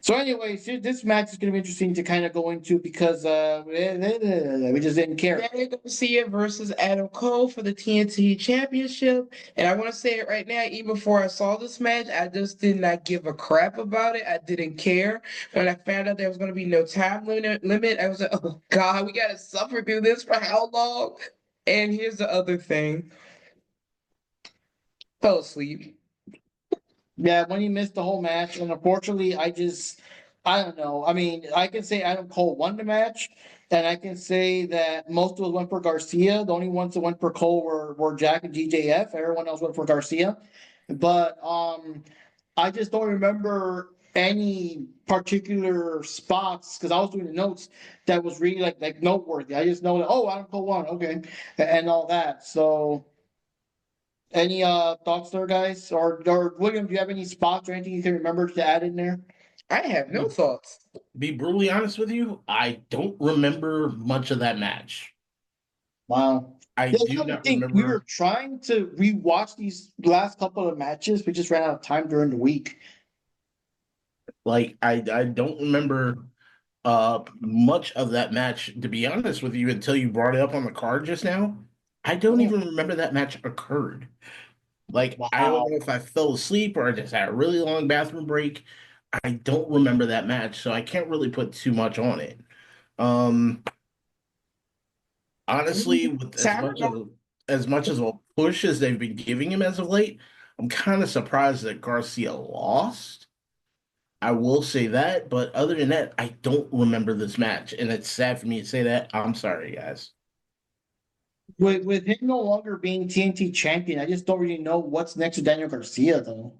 So anyways, this match is going to be interesting to kind of go into because we just didn't care. Daniel Garcia versus Adam Cole for the TNT Championship. And I want to say it right now, even before I saw this match, I just did not give a crap about it. I didn't care. When I found out there was going to be no time limit, I was like, oh God, we got to suffer through this for how long? And here's the other thing. Fell asleep. Yeah, when he missed the whole match, and unfortunately, I don't know. I mean, I can say Adam Cole won the match, and I can say that most of us went for Garcia. The only ones that went for Cole were Jack and GJF. Everyone else went for Garcia. But I just don't remember any particular spots because I was doing the notes that was really like noteworthy. I just know that Adam Cole won, okay, and all that. So any thoughts there, guys? Or William, do you have any spots or anything you can remember to add in there? I have no thoughts. Be brutally honest with you, I don't remember much of that match. Wow. I do not remember. We were trying to rewatch these last couple of matches. We just ran out of time during the week. Like I don't remember much of that match, to be honest with you, until you brought it up on the card just now. I don't even remember that match occurred. Like, wow. I don't know if I fell asleep or I just had a really long bathroom break. I don't remember that match, so I can't really put too much on it. Honestly, with as much as a push as they've been giving him as of late, I'm kind of surprised that Garcia lost. I will say that, but other than that, I don't remember this match, and it's sad for me to say that. I'm sorry, guys. With him no longer being TNT champion, I just don't really know what's next to Daniel Garcia, though.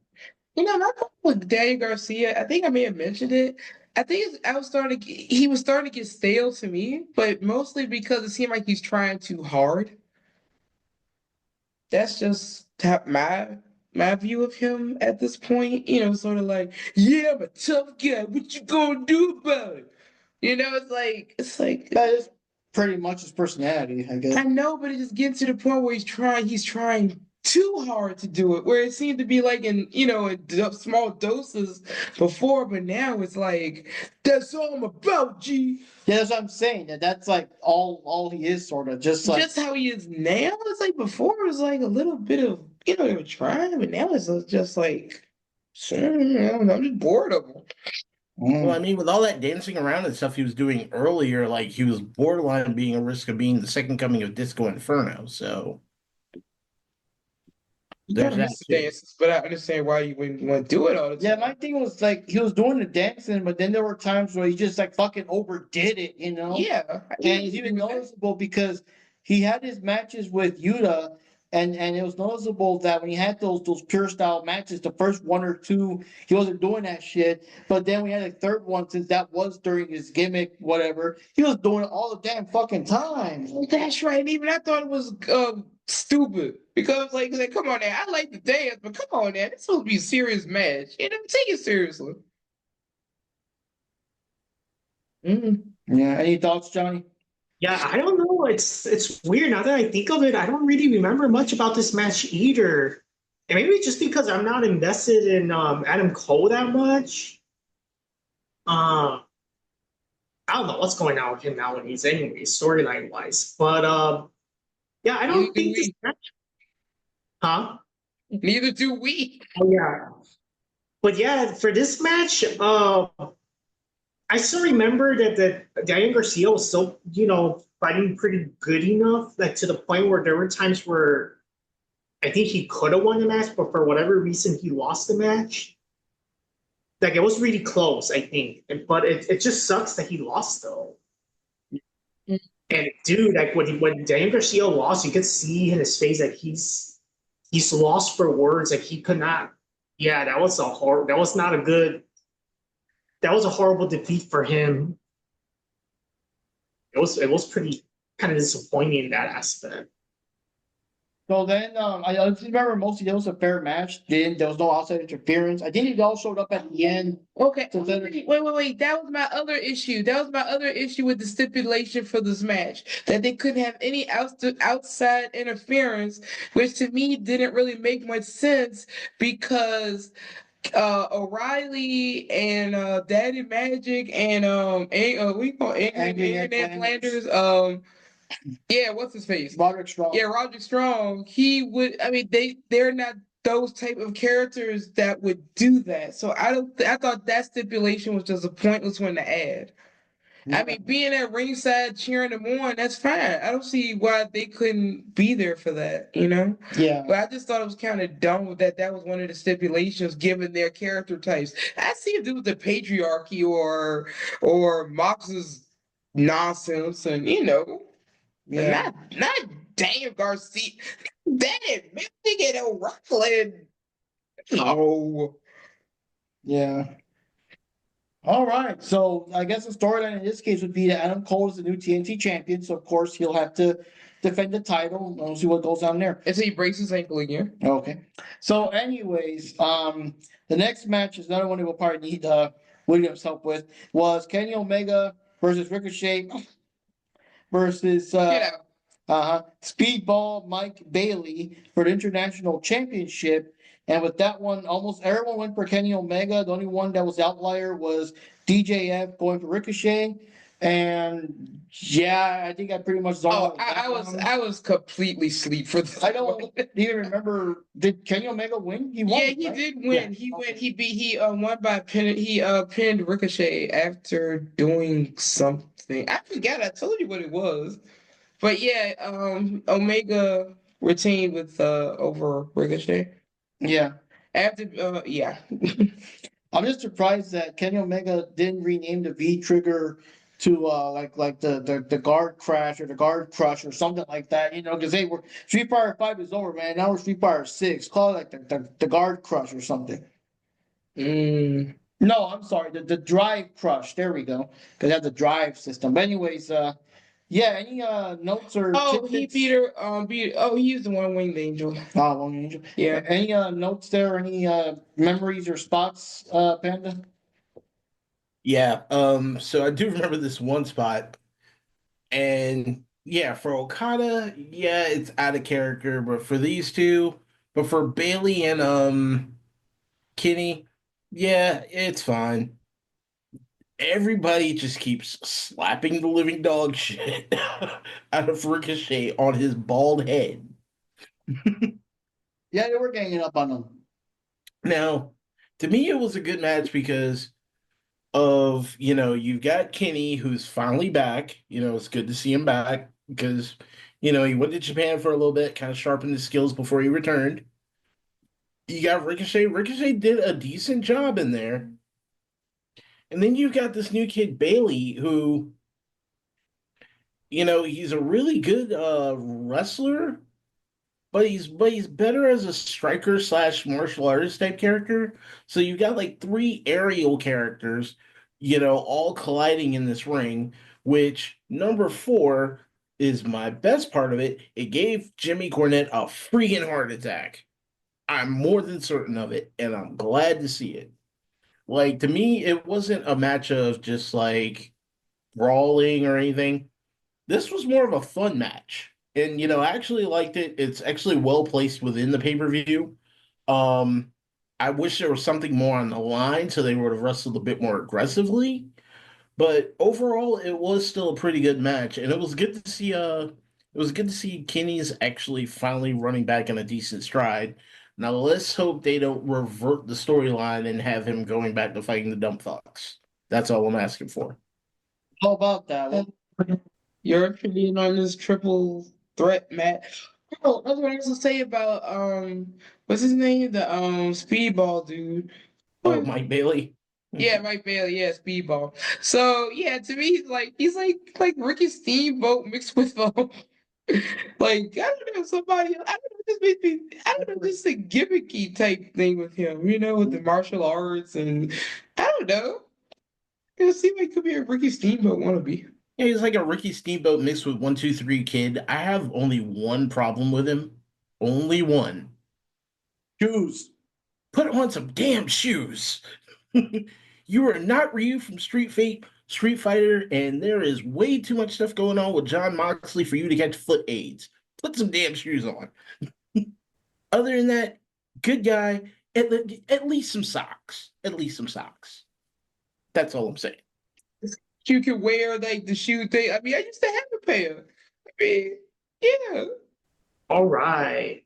You know, my problem with Daniel Garcia, I think I may have mentioned it. I think he was starting to get stale to me, but mostly because it seemed like he's trying too hard. That's just my view of him at this point. You know, sort of like, yeah, I'm a tough guy. What you gonna do about it? You know, it's like that is pretty much his personality, I guess. I know, but it just gets to the point where he's trying too hard to do it, where it seemed to be like in small doses before, but now it's like that's all I'm about, G. Yeah, that's what I'm saying. That's like all he is, sort of just how he is now. It's like before it was like a little bit of they were trying, but now it's just like I'm just bored of him. Well, I mean, with all that dancing around and stuff he was doing earlier, like he was borderline being a risk of being the second coming of Disco Inferno. So there's that dances, but I understand why you wouldn't want to do it all the time. Yeah, my thing was like he was doing the dancing, but then there were times where he just like fucking overdid it, you know? Yeah. And it's even noticeable because he had his matches with Yuta. And it was noticeable that when he had those pure style matches, the first one or two, he wasn't doing that shit. But then we had a third one, since that was during his gimmick, whatever, he was doing it all the damn fucking time. That's right. And even I thought it was stupid because like come on now, I like the dance, but come on now, it's supposed to be a serious match. You know, take it seriously. Yeah. Any thoughts, Johnny? Yeah, I don't know. It's weird now that I think of it. I don't really remember much about this match either. And maybe just because I'm not invested in Adam Cole that much. I don't know what's going on with him nowadays anyway, storyline wise. But yeah, I don't think this match. Huh? Neither do we. Oh yeah. But yeah, for this match, I still remember that Daniel Garcia was still, fighting pretty good enough, like to the point where there were times where I think he could have won the match, but for whatever reason he lost the match. Like it was really close, I think. But it just sucks that he lost though. And dude, like when Daniel Garcia lost, you could see in his face that he's lost for words. Like he could not. Yeah, that was a horrible defeat for him. It was pretty kind of disappointing in that aspect. So then I just remember mostly there was a fair match. Then there was no outside interference. I think it all showed up at the end. Okay. So wait. That was my other issue. With the stipulation for this match. That they couldn't have any outside interference, which to me didn't really make much sense because O'Reilly and Daddy Magic and we call Angry Ned Ned Flanders. Yeah, what's his face? Roderick Strong. Yeah, Roger Strong. He would. I mean, they're not those type of characters that would do that. So I don't. I thought that stipulation was just a pointless one to add. I mean, being at ringside cheering them on, that's fine. I don't see why they couldn't be there for that, you know? Yeah. But I just thought it was kind of dumb that that was one of the stipulations given their character types. I see if it was the patriarchy or Mox's nonsense and Yeah. not Daniel Garcia. Danny Mystic and O'Reilly. No. Yeah. All right. So I guess the storyline in this case would be that Adam Cole is the new TNT champion. So of course he'll have to defend the title. We'll see what goes on there. Until he breaks his ankle again. Okay. So anyways, the next match is another one that we'll probably need Williams help with was Kenny Omega versus Ricochet versus Get out. Speedball Mike Bailey for the international championship. And with that one, almost everyone went for Kenny Omega. The only one that was outlier was DJF going for Ricochet. And yeah, I think I pretty much zoned out with that one. I was completely asleep for this. I don't even remember. Did Kenny Omega win? He won. Yeah, he right? did win. Yeah. He Okay. went. He won by pin. He pinned Ricochet after doing something. I forgot. I told you what it was. But yeah, Omega retained with over Ricochet. Yeah. After yeah. I'm just surprised that Kenny Omega didn't rename the V trigger to like the guard crash or the guard crush or something like that, because they were Street Fighter 5 is over, man. Now we're Street Fighter 6. Call it like the guard crush or something. Mm. No, I'm sorry, the drive crush. There we go. Because they have the drive system. But anyways, yeah, any notes or Oh, he tidbits? beat her. He used the one winged angel. Oh, Long Angel. Yeah. Any notes there? Any memories or spots, Panda? Yeah. So I do remember this one spot, and yeah, for Okada, yeah, it's out of character, but for these two, but for Bailey and Kenny, yeah, it's fine. Everybody just keeps slapping the living dog shit out of Ricochet on his bald head. Yeah, they were ganging up on him. Now, to me, it was a good match because of, you've got Kenny who's finally back. It's good to see him back because, he went to Japan for a little bit, kind of sharpened his skills before he returned. You got Ricochet. Ricochet did a decent job in there. And then you've got this new kid, Bailey, who, he's a really good wrestler, but he's better as a striker / martial artist type character. So you've got like 3 aerial characters, all colliding in this ring, which number 4 is my best part of it. It gave Jimmy Cornette a freaking heart attack. I'm more than certain of it, and I'm glad to see it. Like, to me, it wasn't a match of just like brawling or anything. This was more of a fun match. And, I actually liked it. It's actually well placed within the pay-per-view. I wish there was something more on the line so they would have wrestled a bit more aggressively. But overall, it was still a pretty good match. And it was good to see Kenny's actually finally running back in a decent stride. Now let's hope they don't revert the storyline and have him going back to fighting the dumb fucks. That's all I'm asking for. How about that one? Your opinion on this triple threat match? Oh, that's what I was gonna say about what's his name? The Speedball dude. Oh, Mike Bailey. Yeah, Mike Bailey. Yeah, Speedball. So yeah, to me, he's like Ricky Steamboat mixed with like I don't know somebody. I don't know. Just makes me. I don't know. Just a gimmicky type thing with him. With the martial arts and I don't know. It seems like it could be a Ricky Steamboat wannabe. Yeah, he's like a Ricky Steamboat mixed with 1-2-3 Kid. I have only one problem with him. Only one. Shoes. Put on some damn shoes. You are not Ryu from Street Fighter, and there is way too much stuff going on with John Moxley for you to catch foot aids. Put some damn shoes on. Other than that, good guy. at least some socks. At least some socks. That's all I'm saying. You can wear like the shoe thing. I mean, I used to have a pair. I mean, yeah. All right.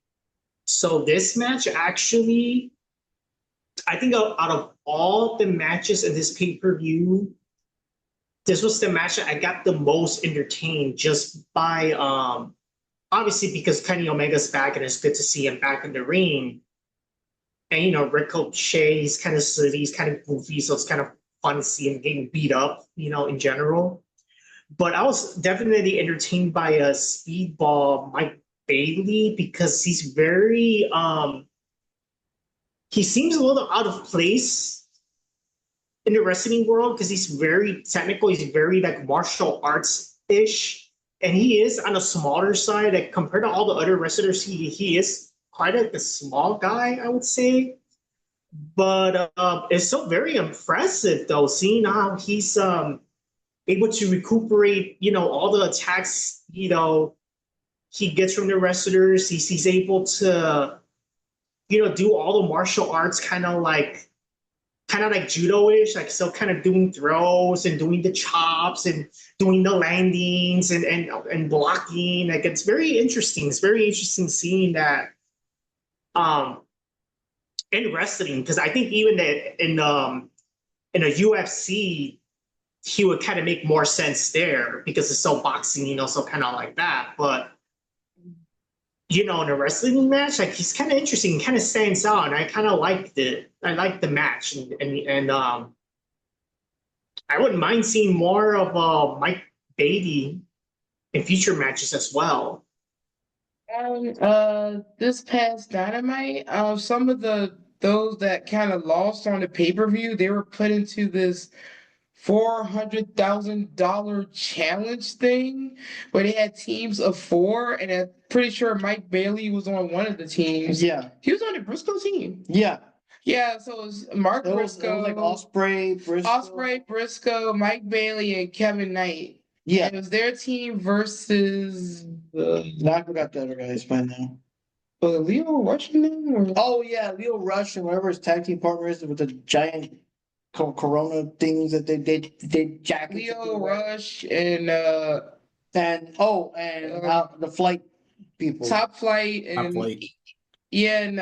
So this match actually, I think out of all the matches in this pay-per-view, this was the match that I got the most entertained just by obviously because Kenny Omega's back and it's good to see him back in the ring. And Ricochet, he's kind of silly, he's kind of goofy, so it's kind of fun to see him getting beat up, in general. But I was definitely entertained by a Speedball Mike Bailey because he's very he seems a little out of place in the wrestling world because he's very technical, he's very like martial arts-ish, and he is on a smaller side. Like compared to all the other wrestlers, he is quite a small guy, I would say. But it's so very impressive though, seeing how he's able to recuperate, all the attacks, he gets from the wrestlers. He's able to, do all the martial arts kind of like judo-ish, like still kind of doing throws and doing the chops and doing the landings and blocking. Like it's very interesting. It's very interesting seeing that in wrestling, because I think even that in a UFC, he would kind of make more sense there because it's so boxing, so kind of like that. But in a wrestling match, like he's kind of interesting, kind of stands out, and I kind of liked it. I liked the match, and I wouldn't mind seeing more of Mike Bailey in future matches as well. This past Dynamite, some of those that kind of lost on the pay-per-view, they were put into this $400,000 challenge thing where they had teams of 4, and I'm pretty sure Mike Bailey was on one of the teams. Yeah. He was on the Briscoe team. Yeah. Yeah, so it was Mark Briscoe, it was like Ospreay, Briscoe, Mike Bailey, and Kevin Knight. Yeah. And it was their team versus I forgot the other guys by now. was it Leo Rush in them? Or? Oh yeah, Leo Rush and whatever his tag team partner is with the giant Corona things that they jackets. Leo Rush and the flight people. Top Flight and Top Flight. yeah, and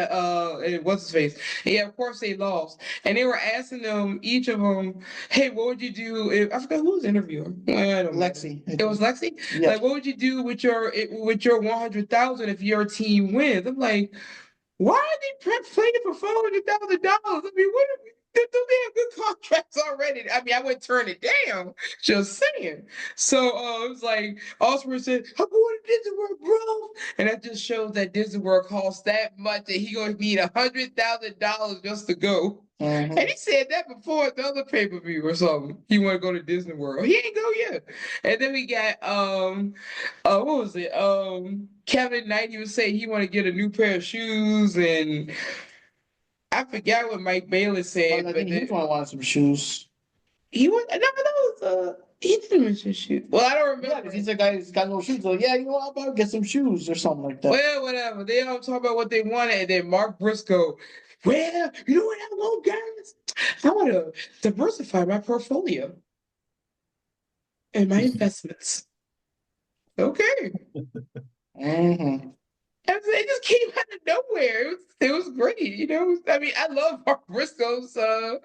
what's his face? Yeah, of course they lost, and they were asking them, each of them, "Hey, what would you do if I forgot who was interviewing? I don't know. Lexi. It was Lexi. Yeah. Like, what would you do with your 100,000 if your team wins?" I'm like, why are they playing for $400,000? I mean, what? They have good contracts already. I mean, I wouldn't turn it down. Just saying. So it was like Osprey said, "I'm going to Disney World, bro," and that just shows that Disney World costs that much that he gonna need $100,000 just to go. Mhm. And he said that before the other pay-per-view or something. He want to go to Disney World. He ain't go yet. And then we got what was it? Kevin Knight. He was saying he want to get a new pair of shoes, and I forgot what Mike Bailey said. I but think he wanted some shoes. he was he didn't mention shoes. Well, I don't Yeah, remember. because he's a guy who's got no shoes. So yeah, I'm about to get some shoes or something like that. Well, whatever. They all talk about what they wanted, and then Mark Briscoe. Well, you know what I want, guys? I want to diversify my portfolio and my investments. Okay. Mm-hmm. And they just came out of nowhere. It was great, I mean, I love Mark Briscoe's promos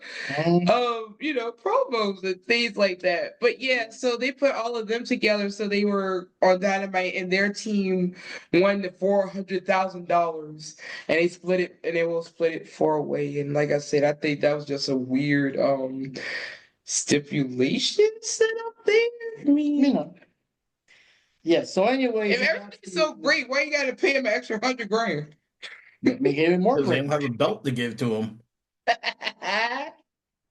and things like that. But yeah, so they put all of them together, so they were on Dynamite, and their team won the $400,000, and they split it, and they will split it 4-way. And like I said, I think that was just a weird stipulation set up there. I mean, Yeah. So anyway, if everything's so great, why you got to pay him an extra $100,000? make it even more Because they great. don't have a belt to give to him.